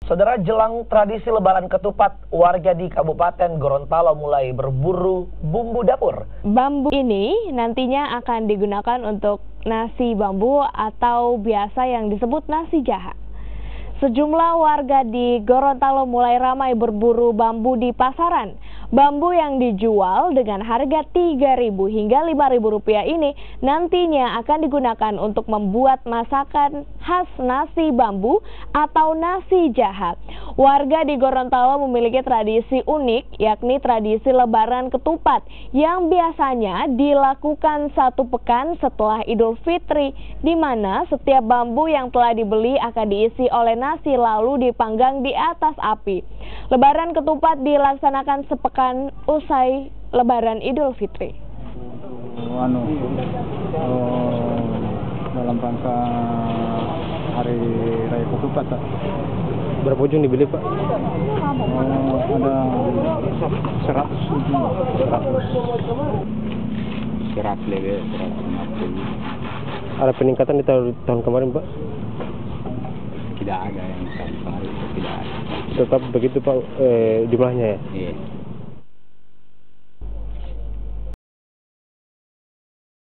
Saudara, jelang tradisi Lebaran Ketupat, warga di Kabupaten Gorontalo mulai berburu bumbu dapur. Bambu ini nantinya akan digunakan untuk nasi bambu atau biasa yang disebut nasi jaha. Sejumlah warga di Gorontalo mulai ramai berburu bambu di pasaran. Bambu yang dijual dengan harga Rp3.000 hingga Rp5.000 ini nantinya akan digunakan untuk membuat masakan khas nasi bambu atau nasi jaha. Warga di Gorontalo memiliki tradisi unik, yakni tradisi Lebaran Ketupat yang biasanya dilakukan 1 pekan setelah Idul Fitri, di mana setiap bambu yang telah dibeli akan diisi oleh nasi lalu dipanggang di atas api. Lebaran Ketupat dilaksanakan sepekan usai Lebaran Idul Fitri. Dalam rangka Hari Raya Ketupat, Pak. Berapa ujung dibeli, Pak? Ada 100 ujung. 100 lebih, 150. Ada peningkatan di tahun kemarin, Pak? Tidak ada yang tahun kemarin, tidak ada. Tetap begitu, Pak, jumlahnya ya? Iya.